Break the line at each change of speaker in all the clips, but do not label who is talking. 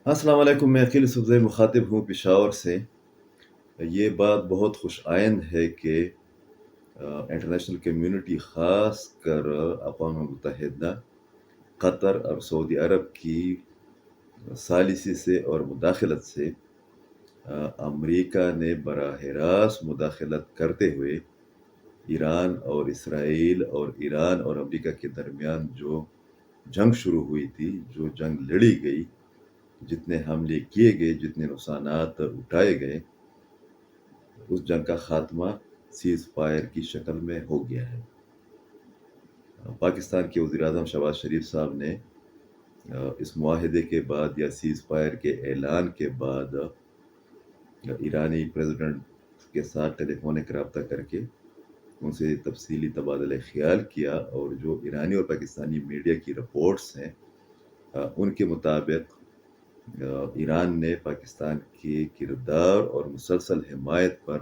السلام علیکم، میں عقیل صفزئی مخاطب ہوں پشاور سے۔ یہ بات بہت خوش آئند ہے کہ انٹرنیشنل کمیونٹی، خاص کر اقوام متحدہ، قطر اور سعودی عرب کی ثالثی سے اور مداخلت سے امریکہ نے براہ راست مداخلت کرتے ہوئے ایران اور اسرائیل اور ایران اور امریکہ کے درمیان جو جنگ شروع ہوئی تھی، جو جنگ لڑی گئی، جتنے حملے کیے گئے، جتنے نقصانات اٹھائے گئے، اس جنگ کا خاتمہ سیز فائر کی شکل میں ہو گیا ہے۔ پاکستان کے وزیر اعظم شہباز شریف صاحب نے اس معاہدے کے بعد یا سیز فائر کے اعلان کے بعد ایرانی پریزیڈنٹ کے ساتھ ٹیلی فونک رابطہ کر کے ان سے تفصیلی تبادلہ خیال کیا، اور جو ایرانی اور پاکستانی میڈیا کی رپورٹس ہیں ان کے مطابق ایران نے پاکستان کے کردار اور مسلسل حمایت پر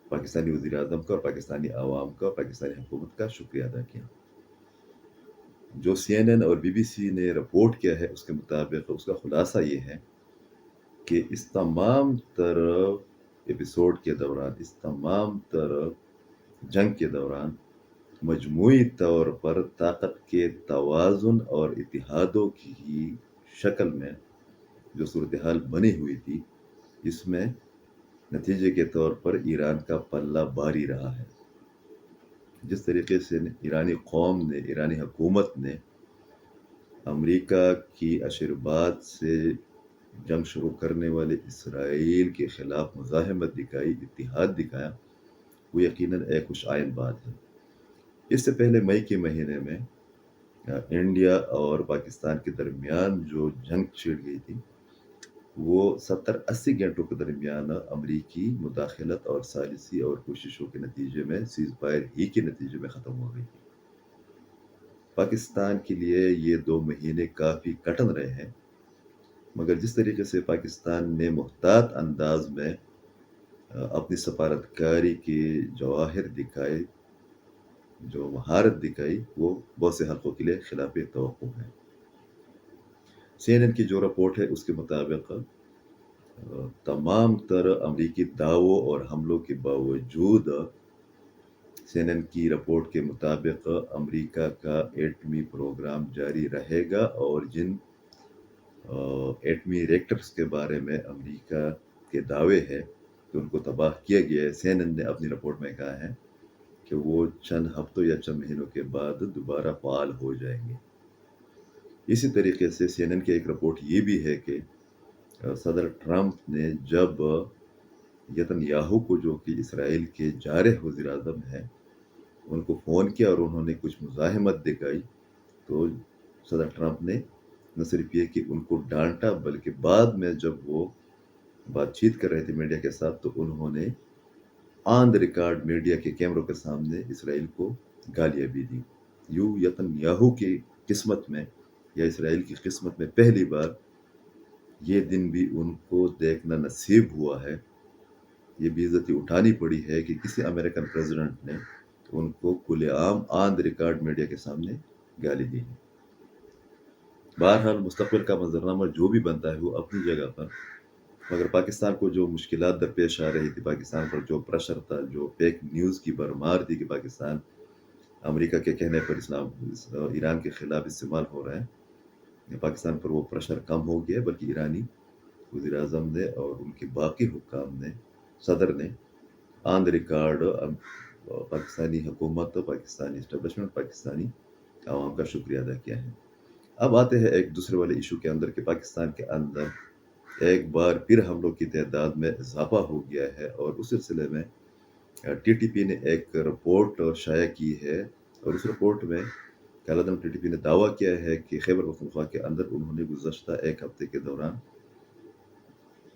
پاکستانی وزیر اعظم کا اور پاکستانی عوام کا اور پاکستانی حکومت کا شکریہ ادا کیا۔ جو سی این این اور بی بی سی نے رپورٹ کیا ہے اس کے مطابق اس کا خلاصہ یہ ہے کہ اس تمام تر ایپیسوڈ کے دوران، اس تمام تر جنگ کے دوران، مجموعی طور پر طاقت کے توازن اور اتحادوں کی شکل میں جو صورتحال بنی ہوئی تھی، اس میں نتیجے کے طور پر ایران کا پلہ بھاری رہا ہے۔ جس طریقے سے ایرانی قوم نے، ایرانی حکومت نے امریکہ کی اشرباد سے جنگ شروع کرنے والے اسرائیل کے خلاف مزاحمت دکھائی، اتحاد دکھایا، وہ یقیناً ایک خوش آئند بات ہے۔ اس سے پہلے مئی کے مہینے میں انڈیا اور پاکستان کے درمیان جو جنگ چھڑ گئی تھی، وہ 70-80 گھنٹوں کے درمیان امریکی مداخلت اور ثالثی اور کوششوں کے نتیجے میں، سیز فائر ہی کے نتیجے میں ختم ہو گئی تھی۔ پاکستان کے لیے یہ 2 مہینے کافی کٹن رہے ہیں، مگر جس طریقے سے پاکستان نے محتاط انداز میں اپنی سفارتکاری کے جواہر دکھائے، جو مہارت دکھائی، وہ بہت سے حلقوں کے لیے خلاف توقع ہے۔ سی این این کی جو رپورٹ ہے اس کے مطابق تمام تر امریکی دعووں اور حملوں کے باوجود، سی این این کی رپورٹ کے مطابق امریکہ کا ایٹمی پروگرام جاری رہے گا، اور جن ایٹمی ریکٹرز کے بارے میں امریکہ کے دعوے ہیں کہ ان کو تباہ کیا گیا ہے، سی این این نے اپنی رپورٹ میں کہا ہے کہ وہ چند ہفتوں یا چند مہینوں کے بعد دوبارہ فعال ہو جائیں گے۔ اسی طریقے سے سی این این کی ایک رپورٹ یہ بھی ہے کہ صدر ٹرمپ نے جب یتن یاہو کو، جو کہ اسرائیل کے جارح وزیر اعظم ہیں، ان کو فون کیا اور انہوں نے کچھ مزاحمت دکھائی، تو صدر ٹرمپ نے نہ صرف یہ کہ ان کو ڈانٹا، بلکہ بعد میں جب وہ بات چیت کر رہے تھے میڈیا کے ساتھ، تو انہوں نے آن دا ریکارڈ میڈیا کے کیمروں کے سامنے اسرائیل کو گالیاں بھی دی۔ یوں یتن یاہو کی قسمت میں یا اسرائیل کی قسمت میں پہلی بار یہ دن بھی ان کو دیکھنا نصیب ہوا ہے، یہ بے عزتی اٹھانی پڑی ہے کہ کسی امریکن پریزیڈنٹ نے ان کو کھلے عام آن دا ریکارڈ میڈیا کے سامنے گالی دی ہے۔ بہرحال مستقبل کا منظرنامہ جو بھی بنتا ہے وہ اپنی جگہ پر، مگر پاکستان کو جو مشکلات درپیش آ رہی تھی، پاکستان پر جو پریشر تھا، جو فیک نیوز کی بھرمار تھی کہ پاکستان امریکہ کے کہنے پر ایران کے خلاف استعمال ہو رہا ہے، پاکستان پر وہ پریشر کم ہو گیا، بلکہ ایرانی وزیر اعظم نے اور ان کے باقی حکام نے، صدر نے آن دا ریکارڈ پاکستانی حکومت، پاکستانی اسٹیبلشمنٹ، پاکستانی عوام کا شکریہ ادا کیا ہے۔ اب آتے ہیں ایک دوسرے والے ایشو کے اندر کہ پاکستان کے اندر ایک بار پھر حملوں کی تعداد میں اضافہ ہو گیا ہے، اور اس سلسلے میں ٹی ٹی پی نے ایک رپورٹ شائع کی ہے، اور اس رپورٹ میں کالعدم ٹی ٹی پی نے دعویٰ کیا ہے کہ خیبر پختونخوا کے اندر انہوں نے گزشتہ ایک ہفتے کے دوران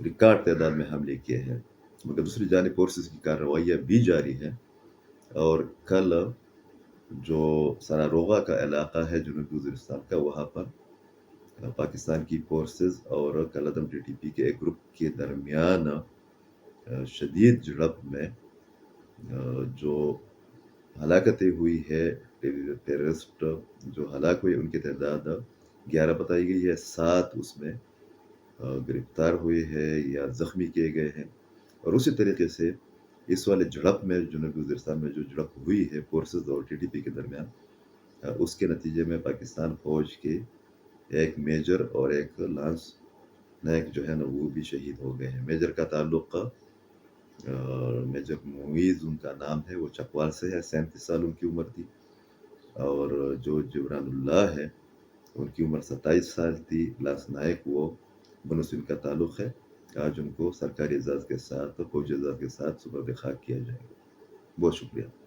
ریکارڈ تعداد میں حملے کیے ہیں، مگر دوسری جانب فورسز کی کارروائیاں بھی جاری ہیں، اور کل جو سراروغا کا علاقہ ہے جنوبی وزیرستان کا، وہاں پر پاکستان کی فورسز اور کالعدم ٹی ٹی پی کے ایک گروپ کے درمیان شدید جھڑپ میں جو ہلاکتیں ہوئی ہے، ٹیررسٹ جو ہلاک ہوئے ان کی تعداد 11 بتائی گئی ہے، 7 اس میں گرفتار ہوئے ہیں یا زخمی کیے گئے ہیں۔ اور اسی طریقے سے اس والے جھڑپ میں جنوبی وزیرستان میں جو جھڑپ ہوئی ہے فورسز اور ٹی ٹی پی کے درمیان، اس کے نتیجے میں پاکستان فوج کے ایک میجر اور ایک لانس نائک جو ہے نا وہ بھی شہید ہو گئے ہیں۔ میجر کا تعلق میجر معیز ان کا نام ہے، وہ چکوال سے ہے، 37 سال ان کی عمر تھی۔ اور جو جبران اللہ ہے ان کی عمر 27 سال تھی۔ لانس نائک وہ بنو سندھ کا تعلق ہے۔ آج ان کو سرکاری اعزاز کے ساتھ، فوجی اعزاز کے ساتھ سپرد خاک کیا جائے گا۔ بہت شکریہ۔